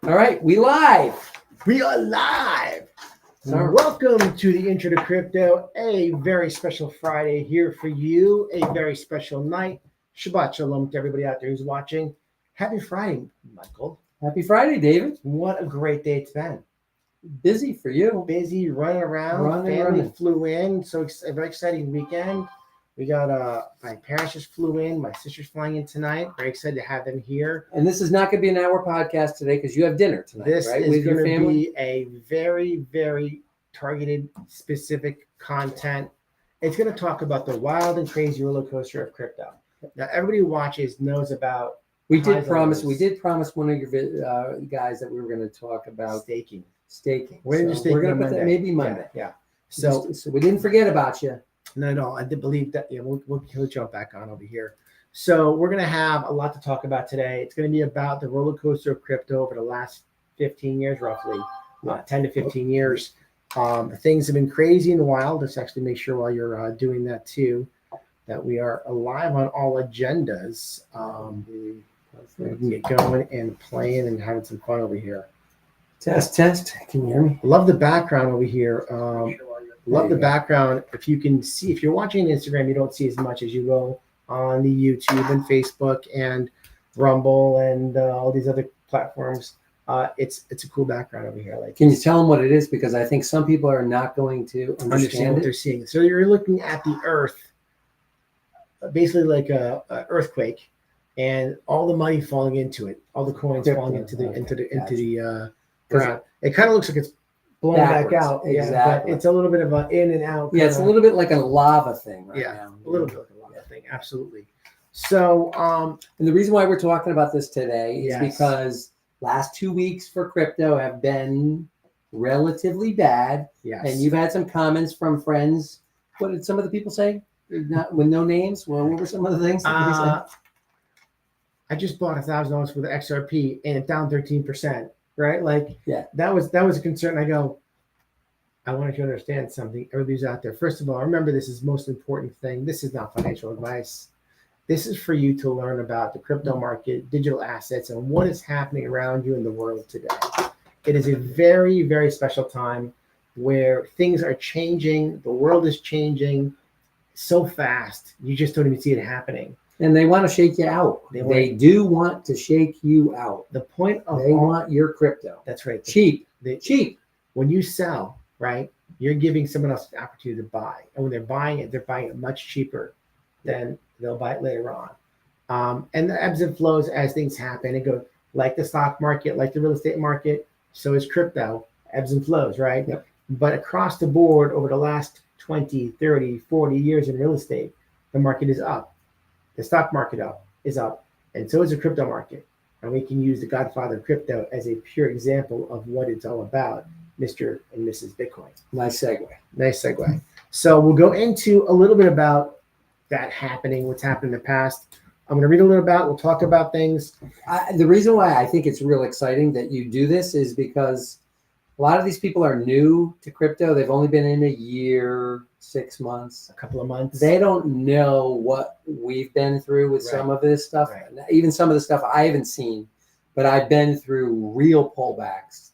All right, we live. We are live. Sorry. Welcome to the Intro to Crypto. A very special Friday here for you. A very special night. Shabbat Shalom to everybody out there who's watching. Happy Friday, Michael. Happy Friday, David. What a great day it's been. Busy for you. Busy, running around. Family flew in. So a very exciting weekend. We got my parents just flew in. My sister's flying in tonight. Very excited to have them here. And this is not going to be an hour podcast today because you have dinner tonight, this right? Is going to be a very, very targeted, specific content. It's going to talk about the wild and crazy roller coaster of crypto. Now, everybody who watches knows about. We did promise one of your guys that we were going to talk about staking. We're going to put that maybe Monday. Yeah. So we didn't forget about you. No, I did believe that. Yeah, we'll jump back on over here. So we're going to have a lot to talk about today. It's going to be about the roller coaster of crypto over the last 15 years, roughly 10 to 15 years. Things have been crazy and wild. Let's actually make sure while you're doing that too, that we are alive on all agendas. We can get going and playing and having some fun over here. Test. Can you hear me? Love the background over here. Love the background. If you can see, if you're watching Instagram, you don't see as much as you will on the YouTube and Facebook and Rumble and all these other platforms. It's a cool background over here. Like, can you tell them what it is? Because I think some people are not going to understand what they're seeing. So you're looking at the Earth, basically like a earthquake, and all the money falling into it, all the coins falling into the ground. It kind of looks like it's blown back out. Exactly. Yeah, but it's a little bit of an in and out. Yeah, it's a little bit like a lava thing right now. A little bit like a lava thing. Absolutely. So, and the reason why we're talking about this today is because last 2 weeks for crypto have been relatively bad. Yes. And you've had some comments from friends. What did some of the people say? Not with no names. Well, what were some of the things? I just bought $1,000 for the XRP and it's down 13%. Right? Like, that was a concern. I go, I want you to understand something. Everybody's out there. First of all, remember this is the most important thing. This is not financial advice. This is for you to learn about the crypto market, digital assets, and what is happening around you in the world today. It is a very, very special time where things are changing. The world is changing so fast. You just don't even see it happening. And they want to shake you out. They do want to shake you out. The point of they want your crypto. That's right. Cheap. When you sell, right, you're giving someone else the opportunity to buy. And when they're buying it much cheaper than they'll buy it later on. And the ebbs and flows as things happen. It goes like the stock market, like the real estate market. So is crypto, ebbs and flows, right? Yep. But across the board over the last 20, 30, 40 years in real estate, the market is up. The stock market is up, and so is the crypto market. And we can use the godfather of crypto as a pure example of what it's all about, Mr. and Mrs. Bitcoin. Nice segue. So we'll go into a little bit about that happening, what's happened in the past. I'm going to read a little about, we'll talk about things. The reason why I think it's real exciting that you do this is because a lot of these people are new to crypto. They've only been in a year, 6 months, a couple of months. They don't know what we've been through with some of this stuff. Right. Even some of the stuff I haven't seen, but I've been through real pullbacks,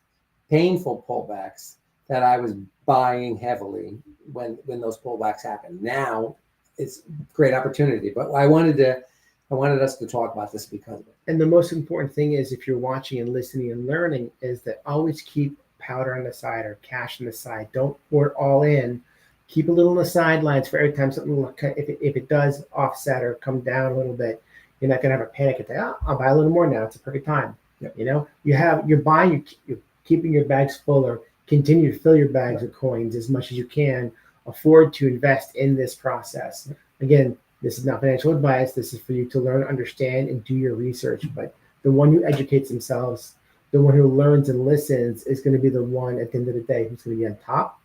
painful pullbacks that I was buying heavily when those pullbacks happened. Now it's a great opportunity, but I wanted us to talk about this because of it. And the most important thing is, if you're watching and listening and learning, is that always keep powder on the side or cash on the side. Don't pour it all in. Keep a little on the sidelines for every time something, if it does offset or come down a little bit, you're not going to have a panic attack. I'll buy a little more now. It's a perfect time. Yep. You know, you're buying, you're keeping your bags full, or continue to fill your bags with coins as much as you can. Afford to invest in this process. Again, this is not financial advice. This is for you to learn, understand, and do your research. But the one who educates themselves, the one who learns and listens, is going to be the one at the end of the day who's going to be on top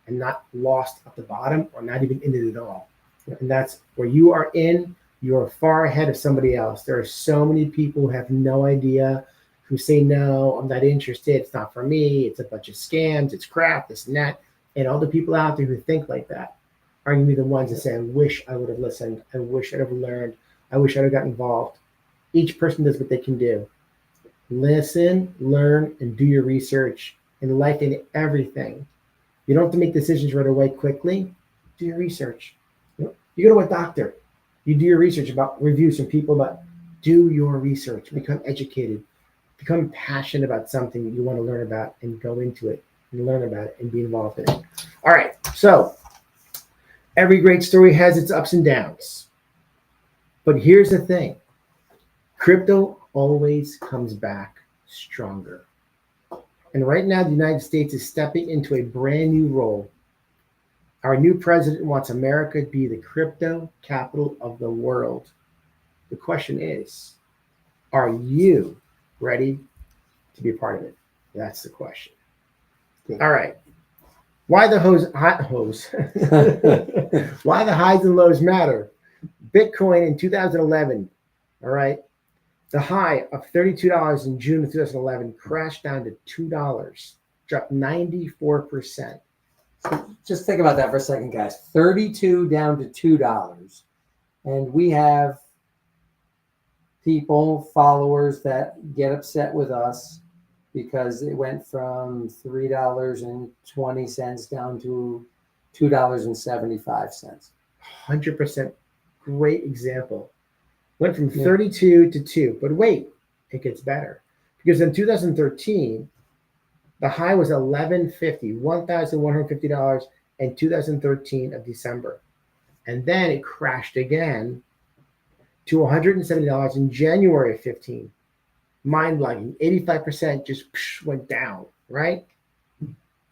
and not lost at the bottom, or not even in it at all. And that's where you are in. You are far ahead of somebody else. There are so many people who have no idea, who say, no, I'm not interested. It's not for me. It's a bunch of scams. It's crap, this and that. And all the people out there who think like that are going to be the ones that say, I wish I would have listened. I wish I'd have learned. I wish I'd have got involved. Each person does what they can do. Listen, learn, and do your research in life and everything. You don't have to make decisions right away quickly. Do your research. You go to a doctor. You do your research about reviews from people, but do your research. Become educated. Become passionate about something that you want to learn about and go into it and learn about it and be involved in it. All right. So every great story has its ups and downs. But here's the thing. Crypto always comes back stronger. And right now, the United States is stepping into a brand new role. Our new president wants America to be the crypto capital of the world. The question is, are you ready to be a part of it? That's the question. All right. Why the Why the highs and lows matter. Bitcoin in 2011, all right, the high of $32 in June of 2011 crashed down to $2, dropped 94%. Just think about that for a second, guys. 32 down to $2. And we have people, followers that get upset with us because it went from $3.20 down to $2.75. 100% great example. Went from 32 to 2. But wait, it gets better. Because in 2013, the high was $1,150 in 2013 of December. And then it crashed again to $170 in January of 15. Mind-blowing. 85% just went down, right?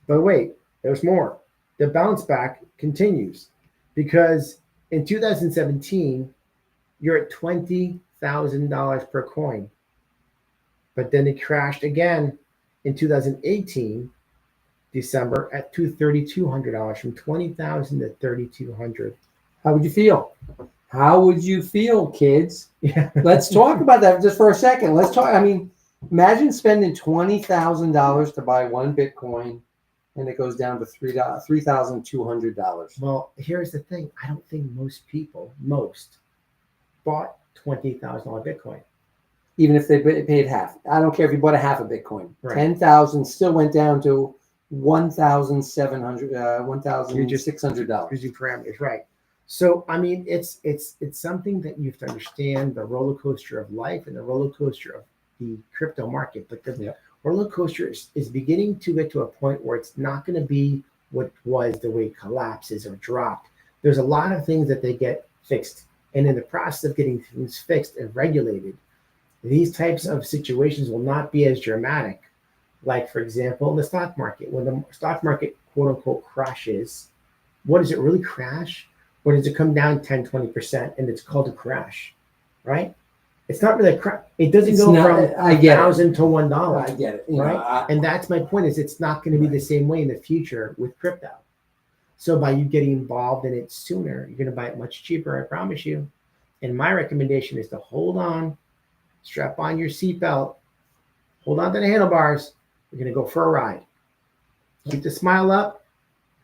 But wait, there's more. The bounce back continues because in 2017, you're at $20,000 per coin. But then it crashed again in 2018, December, at $3,200, from $20,000 to $3,200. How would you feel? How would you feel, kids? Yeah. Let's talk about that just for a second. Let's talk. I mean, imagine spending $20,000 to buy one Bitcoin and it goes down to $3,200. Well, here's the thing. I don't think most bought $20,000 Bitcoin. Even if they paid half. I don't care if you bought a half a Bitcoin. Right. 10,000 still went down to $1,600. Gives you parameters, right? So I mean, it's something that you have to understand, the roller coaster of life and the roller coaster of the crypto market. But the roller coaster is beginning to get to a point where it's not going to be what was the way it collapses or dropped. There's a lot of things that they get fixed, and in the process of getting things fixed and regulated, these types of situations will not be as dramatic. Like, for example, in the stock market, when the stock market, quote unquote, crashes, what does it really crash? Or does it come down 10, 20% and it's called a crash, right? It's not really a crash. It doesn't go from $1,000 to $1. I get it. Right? And that's my point, is it's not going to be the same way in the future with crypto. So by you getting involved in it sooner, you're going to buy it much cheaper, I promise you. And my recommendation is to hold on, strap on your seatbelt, hold on to the handlebars. We're going to go for a ride. Keep the smile up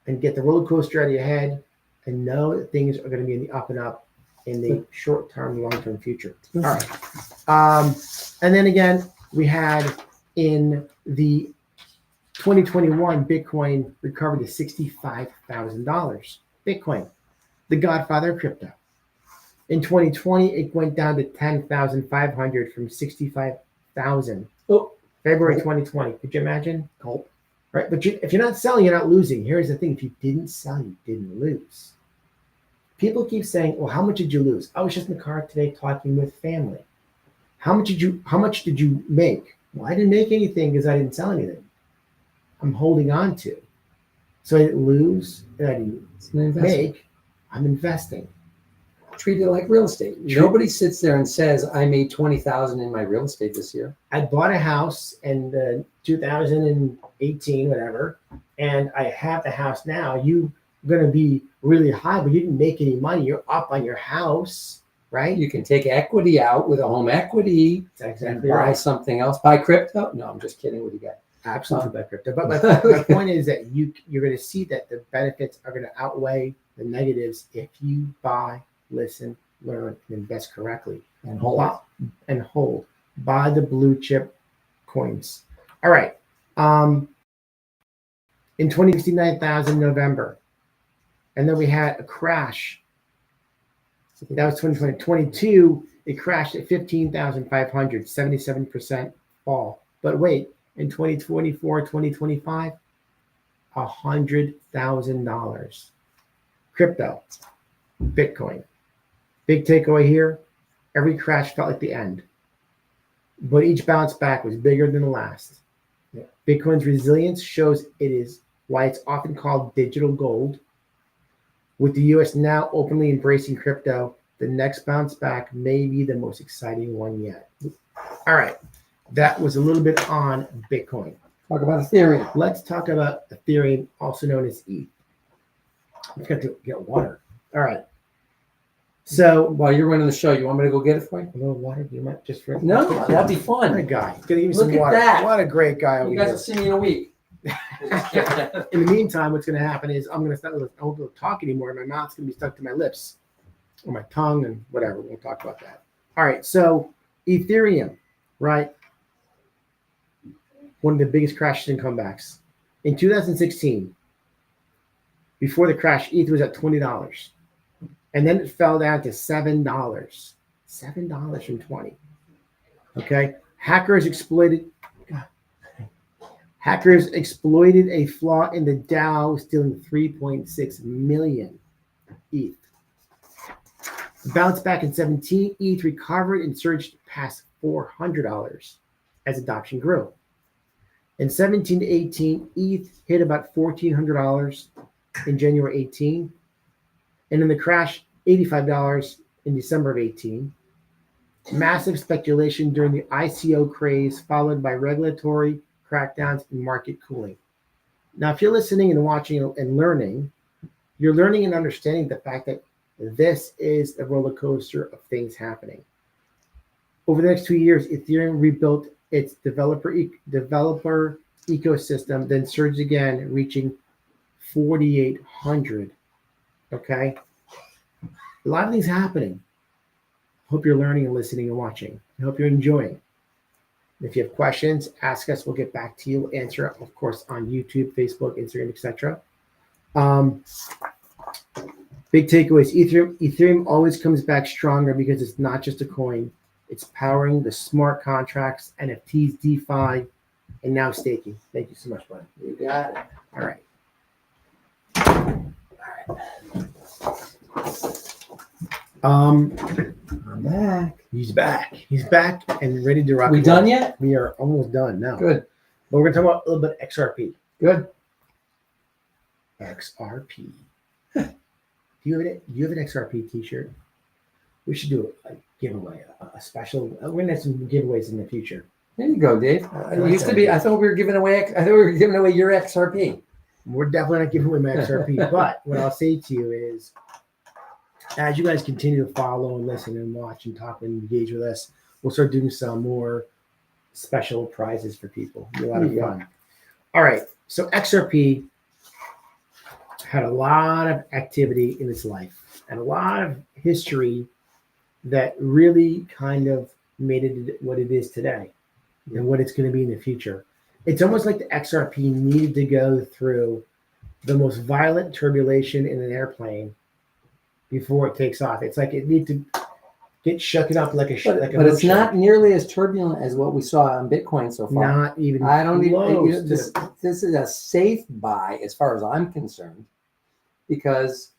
and get the roller coaster out of your head, and know that things are going to be in the up and up in the short-term, long-term future. All right. And then again, we had in the 2021, Bitcoin recovered to $65,000. Bitcoin, the godfather of crypto. In 2020, it went down to 10,500 from 65,000. Oh, February 2020. Could you imagine? Oh. Right, but if you're not selling, you're not losing. Here's the thing: if you didn't sell, you didn't lose. People keep saying, "Well, how much did you lose?" I was just in the car today talking with family. How much did you make? Well, I didn't make anything because I didn't sell anything. I'm holding on to, so I didn't lose and I didn't make. I'm investing. Treat it like real estate. Nobody sits there and says, "I made $20,000 in my real estate this year." I bought a house in 2018, whatever, and I have the house now. You're going to be really high, but you didn't make any money. You're up on your house, right? You can take equity out with a home equity. That's exactly buy right. something else. Buy crypto? No, I'm just kidding. What do you got? Absolutely buy crypto. But my point is that you're going to see that the benefits are going to outweigh the negatives if you buy, listen, learn, and invest correctly. And hold. Buy the blue chip coins. All right. In 2069,000 November. And then we had a crash. That was 2020. 22, it crashed at 15,500, 77% fall. But wait, in 2024, 2025, $100,000. Crypto, Bitcoin. Big takeaway here, every crash felt like the end. But each bounce back was bigger than the last. Yeah. Bitcoin's resilience shows it is why it's often called digital gold. With the US now openly embracing crypto, the next bounce back may be the most exciting one yet. All right, that was a little bit on Bitcoin. Talk about Ethereum. Let's talk about Ethereum, also known as ETH. I've got to get water. All right. So While you're running the show, you want me to go get it for you? a little water, you might just for No, that'd be What a fun. guy. He's gonna give me Look some at water. that. What a great guy over You guys here. will see me in a week. In the meantime, what's going to happen is I'm going to start. I won't be able to talk anymore. My mouth's going to be stuck to my lips or my tongue and whatever. We'll talk about that. All right. So Ethereum, right? One of the biggest crashes and comebacks. In 2016, before the crash, ETH was at $20. And then it fell down to $7. $7 from 20. Okay. Hackers exploited a flaw in the DAO, stealing 3.6 million ETH. Bounced back in 17, ETH recovered and surged past $400 as adoption grew. In 17 to 18, ETH hit about $1,400 in January 18, and in the crash, $85 in December of 18. Massive speculation during the ICO craze, followed by regulatory crackdowns and market cooling. Now, if you're listening and watching and learning, you're learning and understanding the fact that this is a roller coaster of things happening. Over the next 2 years, Ethereum rebuilt its developer ecosystem, then surged again, reaching 4,800. Okay? A lot of things happening. Hope you're learning and listening and watching. I hope you're enjoying. If you have questions, ask us. We'll get back to you. We'll answer, of course, on YouTube, Facebook, Instagram, etc. Big takeaways. Ethereum always comes back stronger because it's not just a coin. It's powering the smart contracts, NFTs, DeFi, and now staking. Thank you so much, buddy. You got it. All right. I'm back. He's back. He's back and ready to rock. We done yet? We are almost done now. Good. But we're gonna talk about a little bit of XRP. Good. XRP. Do you have an XRP T-shirt? We should do a giveaway, a special. We're gonna have some giveaways in the future. There you go, Dave. It used to be. I thought we were giving away your XRP. We're definitely not giving away my XRP. But what I'll say to you is, as you guys continue to follow and listen and watch and talk and engage with us, we'll start doing some more special prizes for people. It'll be a lot of fun. All right. So XRP had a lot of activity in its life and a lot of history that really kind of made it what it is today and what it's going to be in the future. It's almost like the XRP needed to go through the most violent turbulation in an airplane before it takes off. It's like it needs to get shooken up like a But it's not nearly as turbulent as what we saw on Bitcoin so far. Not even I don't close even. This is a safe buy as far as I'm concerned, because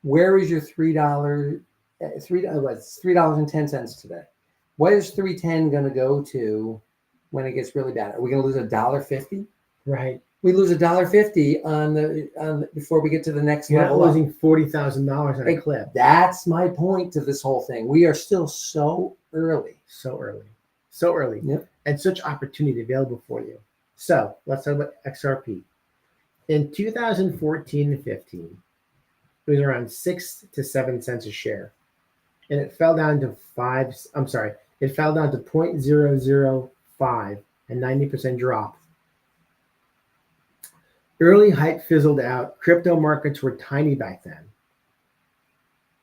where is your $3? $3.10 today. What is $3.10 going to go to when it gets really bad? Are we going to lose $1.50? right. We lose $1.50 on the before we get to the next You're not level. losing $40,000 on a clip. That's my point to this whole thing. We are still so early. So early. Yep. And such opportunity available for you. So let's talk about XRP. In 2014 and 15, it was around 6 to 7 cents a share. And it fell down to it fell down to 0.005, a 90% drop. Early hype fizzled out. Crypto markets were tiny back then.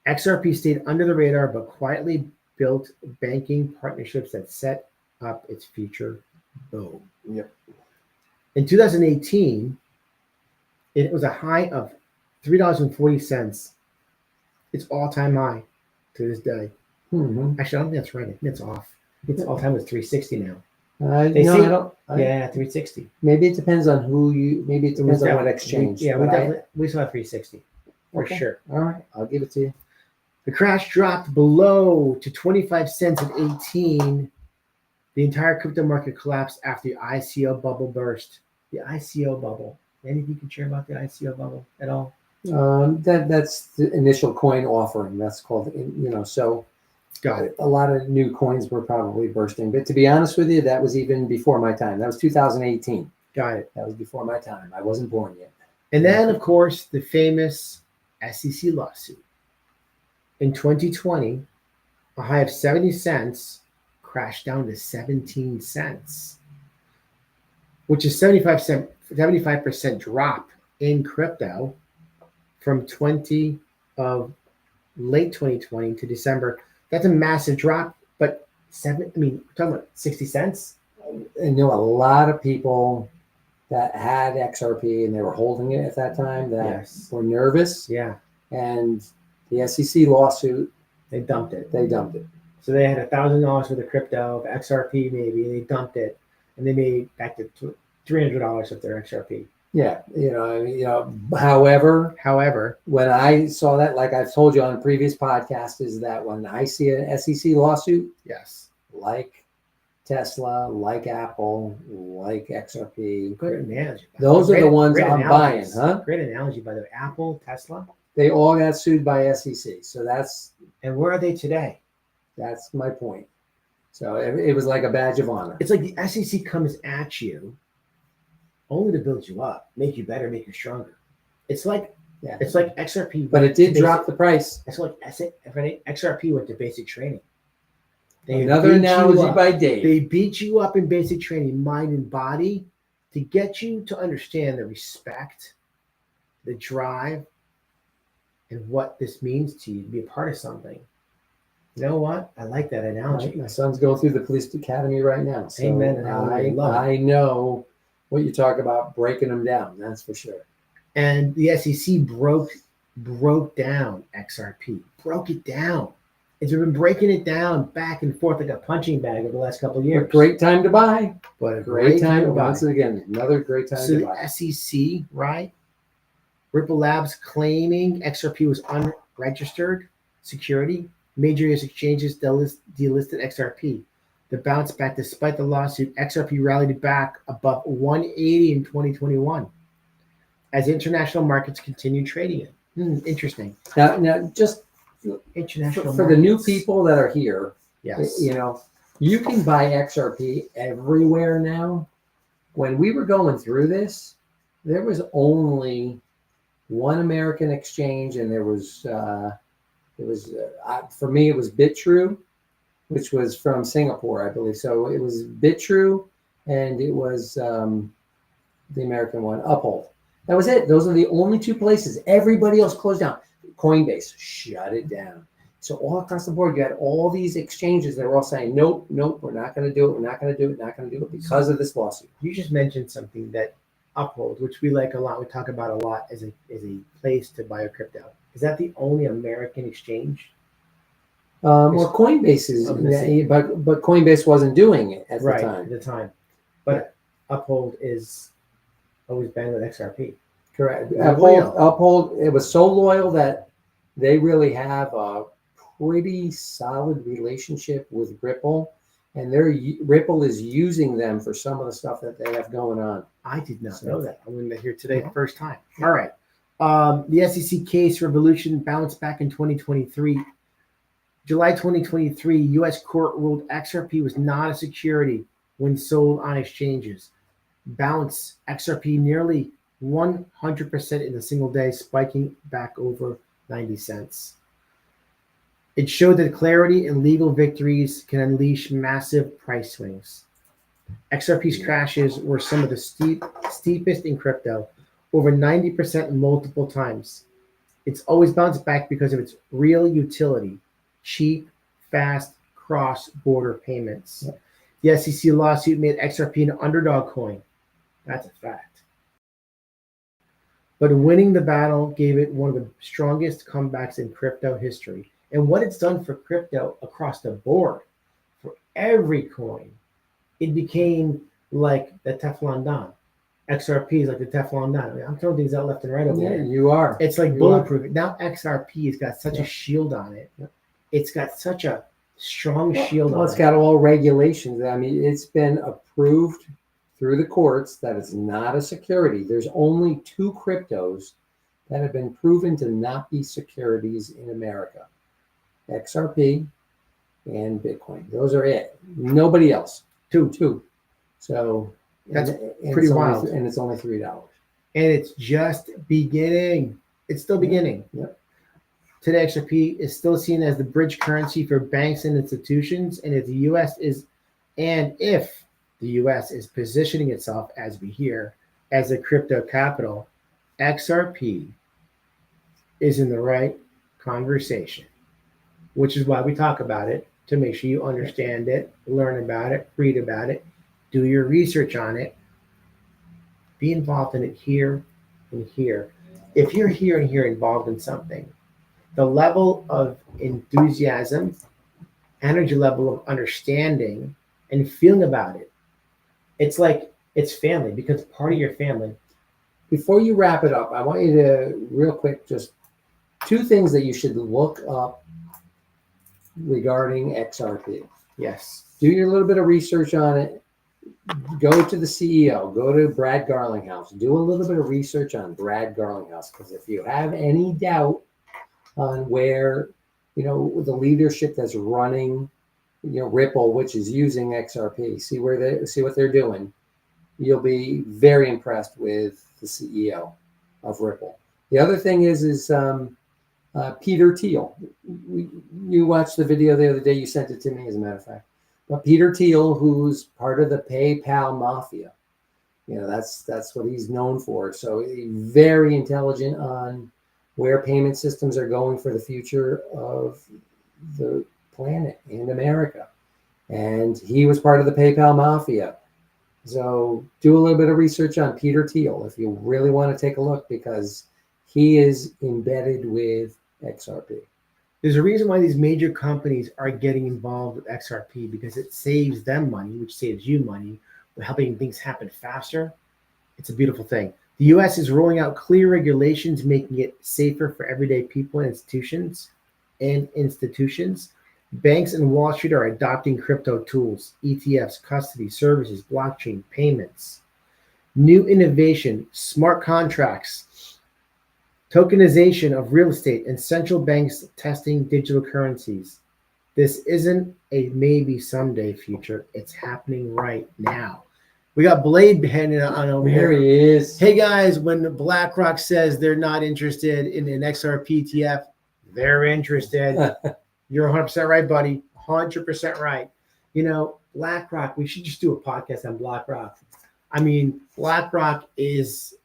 XRP stayed under the radar, but quietly built banking partnerships that set up its future Boom. Yep. In 2018, it was a high of $3.40. Its all-time high to this day. Mm-hmm. Actually, I don't think that's right. I think it's off. Its all-time is 360 now. No, say- I don't. Yeah, 360. Maybe it depends on who you. Maybe it depends on what exchange. We but definitely we saw 360 for Okay. sure. All right, I'll give it to you. The crash dropped below to 25 cents at 18. The entire crypto market collapsed after the ICO bubble burst. The ICO bubble. Anything you can share about the ICO bubble at all? That's the initial coin offering. That's called. So Got it. a lot of new coins were probably bursting. But to be honest with you, that was even before my time. That was 2018. Got it. That was before my time. I wasn't born yet. And then, of course, the famous SEC lawsuit. In 2020, a high of 70 cents crashed down to 17 cents, which is 75% drop in crypto from late 2020 to December. That's a massive drop, but we're talking about 60 cents. I know a lot of people that had XRP and they were holding it at that time that Yes. were nervous. Yeah, And the SEC lawsuit, they dumped it. So they had $1,000 worth of crypto, of XRP maybe, and they dumped it, and they made back to $300 of their XRP. Yeah, However, when I saw that, like I've told you on a previous podcast, is that when I see an SEC lawsuit, Yes. like Tesla, like Apple, like XRP, Good analogy. those are the ones Great I'm analogies. buying, huh? Great analogy, by the way. Apple, Tesla. They all got sued by SEC, so that's And where are they today? my point. So it was like a badge of honor. It's like the SEC comes at you only to build you up, make you better, make you stronger. It's like XRP. But it did drop the price. It's like XRP went to basic training. Another analogy by Dave. They beat you up in basic training, mind and body, to get you to understand the respect, the drive, and what this means to you to be a part of something. You know what? I like that analogy. My son's going through the police academy right now. So Amen. I know what you talk about, breaking them down. That's for sure. And the SEC broke down XRP, broke it down. It's been breaking it down back and forth like a punching bag over the last couple of years. But great time to buy. But a Great time to buy. Once again, another great time to buy. So the SEC, right? Ripple Labs claiming XRP was unregistered security. Major US exchanges delisted XRP. The bounce back despite the lawsuit, XRP rallied back above 180 in 2021 as international markets continue trading it. Interesting. Now just international for the new people that are here, yes, you can buy XRP everywhere now. When we were going through this, there was only one American exchange, and for me, it was BitTrue, which was from Singapore, I believe. So it was BitTrue, and it was the American one, Uphold. That was it. Those are the only two places. Everybody else closed down. Coinbase shut it down. So all across the board, you had all these exchanges that were all saying, nope, we're not going to do it. We're not going to do it. Not going to do it because of this lawsuit. You just mentioned something that Uphold, which we like a lot, we talk about a lot as a place to buy a crypto. Is that the only American exchange? Well, Coinbase is, but Coinbase wasn't doing it at the time. But Uphold is always banned with XRP. Correct. Uphold, it was so loyal that they really have a pretty solid relationship with Ripple, and Ripple is using them for some of the stuff that they have going on. I did not know that. I'm going to hear today the first time. All right. The SEC case revolution bounced back in 2023. July 2023, U.S. court ruled XRP was not a security when sold on exchanges. Bounce XRP nearly 100% in a single day, spiking back over 90 cents. It showed that clarity and legal victories can unleash massive price swings. XRP's crashes were some of the steepest in crypto, over 90% multiple times. It's always bounced back because of its real utility, cheap, fast cross-border payments. The SEC lawsuit made XRP an underdog coin. That's a fact. But winning the battle gave it one of the strongest comebacks in crypto history. And what it's done for crypto across the board, for every coin, it became like the Teflon Don. XRP is like the Teflon Don. I mean, I'm throwing things out left and right over Yeah, there. you are. It's like You bulletproof. Now XRP has got such Yeah. a shield on it. Yeah. It's got such a strong shield Well, on it's it. got all regulations. I mean, it's been approved through the courts that it's not a security. There's only two cryptos that have been proven to not be securities in America: XRP and Bitcoin. Those are it. Nobody else. Two. So That's and pretty it's only- wild. and it's only $3. And it's just beginning. It's still beginning. Yep. Today, XRP is still seen as the bridge currency for banks and institutions. And if the U.S. is positioning itself, as we hear, as a crypto capital, XRP is in the right conversation, which is why we talk about it, to make sure you understand it, learn about it, read about it, do your research on it, be involved in it here and here. If you're here and here involved in something, the level of enthusiasm, energy level of understanding and feeling about it, it's like it's family, because part of your family. Before you wrap it up, I want you to real quick just two things that you should look up regarding XRP. Yes. Do your little bit of research on it. Go to the CEO, go to Brad Garlinghouse, do a little bit of research on Brad Garlinghouse, because if you have any doubt on where, the leadership that's running, Ripple, which is using XRP, see what they're doing, you'll be very impressed with the CEO of Ripple. The other thing is Peter Thiel. You watched the video the other day. You sent it to me, as a matter of fact. But Peter Thiel, who's part of the PayPal mafia, that's what he's known for. So he's very intelligent on where payment systems are going for the future of the planet and America. And he was part of the PayPal mafia. So do a little bit of research on Peter Thiel if you really want to take a look, because he is embedded with XRP. There's a reason why these major companies are getting involved with XRP, because it saves them money, which saves you money, by helping things happen faster. It's a beautiful thing. The U.S. is rolling out clear regulations, making it safer for everyday people and institutions. Banks and Wall Street are adopting crypto tools, ETFs, custody, services, blockchain, payments. New innovation, smart contracts, tokenization of real estate, and central banks testing digital currencies. This isn't a maybe someday future. It's happening right now. We got Blade heading on over There here. he is. Hey guys, when BlackRock says they're not interested in an XRP ETF, they're interested. You're 100% right, buddy. 100% right. BlackRock, we should just do a podcast on BlackRock. I mean, BlackRock is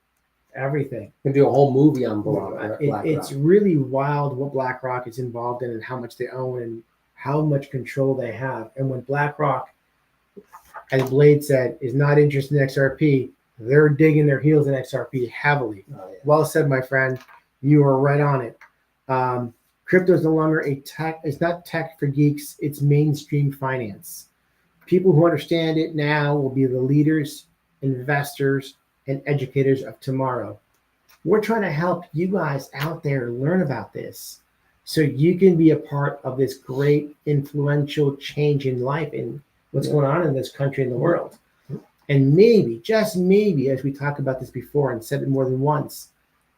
everything. We can do a whole movie on BlackRock. It's really wild what BlackRock is involved in and how much they own and how much control they have. And when BlackRock, as Blade said, is not interested in XRP, they're digging their heels in XRP heavily. Oh, yeah. Well said, my friend. You are right on it. Crypto is no longer a tech. It's not tech for geeks. It's mainstream finance. People who understand it now will be the leaders, investors, and educators of tomorrow. We're trying to help you guys out there learn about this so you can be a part of this great influential change in life and what's going on in this country and the world. And maybe, just maybe, as we talked about this before and said it more than once,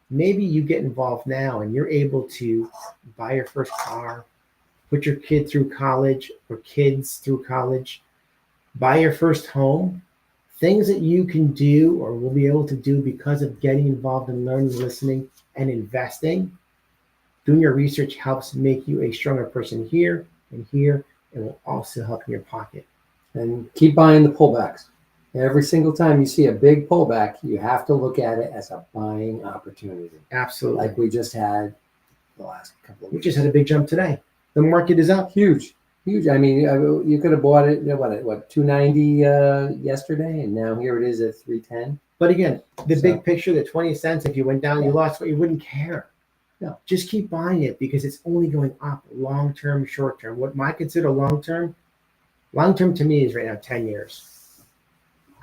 maybe you get involved now and you're able to buy your first car, put your kid through college or kids through college, buy your first home, things that you can do or will be able to do because of getting involved in learning, listening, and investing. Doing your research helps make you a stronger person here and will also help in your pocket. And keep buying the pullbacks. Every single time you see a big pullback, you have to look at it as a buying opportunity. Absolutely. Like we just had the last couple of We weeks. just had a big jump today. The market is up. Huge. Huge. I mean, you could have bought it, what, 290 yesterday, and now here it is at 310. But again, the So- big picture, the 20 cents, if you went down, you Yeah. lost what you wouldn't care. No. Just keep buying it because it's only going up long term, short term. What I consider long term to me is right now 10 years.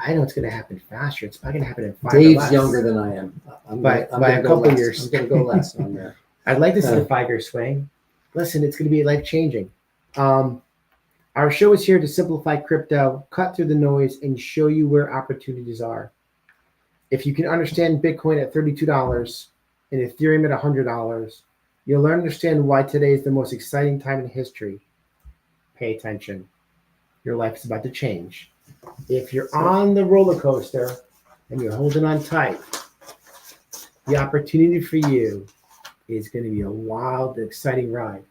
I know it's going to happen faster. It's probably going to happen in 5 or Dave's less. younger than I am. I'm By gonna a go couple less. years. I'm going to go less on there. I'd like to see the 5-year swing. Listen, it's going to be life changing. Our show is here to simplify crypto, cut through the noise, and show you where opportunities are. If you can understand Bitcoin at $32 and Ethereum at $100, you'll understand why today is the most exciting time in history. Pay attention. Your life is about to change. If you're on the roller coaster and you're holding on tight, the opportunity for you is going to be a wild, exciting ride.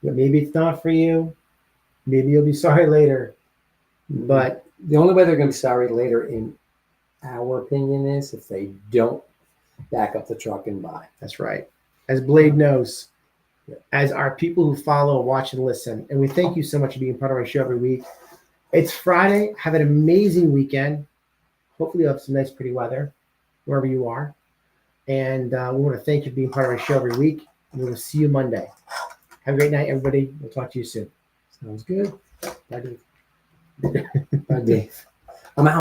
Maybe it's not for you. Maybe you'll be sorry later. But the only way they're going to be sorry later, in our opinion, is if they don't back up the truck and buy. that's right. As Blade knows, Yeah. as our people who follow, watch, and listen, and we thank you so much for being part of our show every week. It's Friday. Have an amazing weekend. Hopefully you'll have some nice, pretty weather wherever you are. And we want to thank you for being part of our show every week. And we will see you Monday. Have a great night, everybody. We'll talk to you soon. Sounds good. Bye, Dave. Bye, Dave. I'm out.